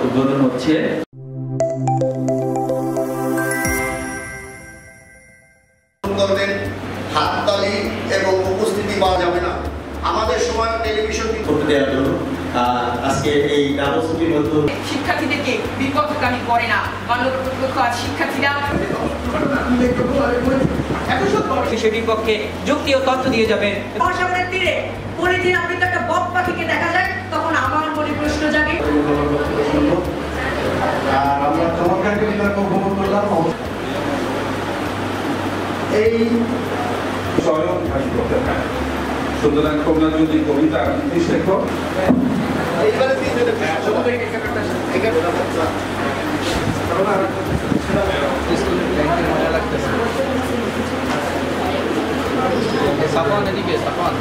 উদ্বোধন হচ্ছে। হাততালি এবং উপস্থিতি পাওয়া যাবে না। আমাদের সময় টেলিভিশন করতে দেওয়ার জন্য আজকে এই কর্মসূচির মধ্যে শিক্ষার্থীদেরকে বিপথগামী করে না। মানবপ্রতিপক্ষ আজ শিক্ষার্থীরা বিষয়টির পক্ষে যুক্তি ও তথ্য দিয়ে যাবেন। মহাসাগরের তীরে পরিদিন আপনি একটা বক পাখিকে দেখা যায়, তখন আমার মনে প্রশ্ন জাগে। আমরা চমৎকার বিতর্ক উপভোগ করলাম। এই স্বয়ং ভাষী করতে পারে। সুতরাং তোমরা যদি কবিতা আবৃত্তি শেখো সাফান এদিকে সাফান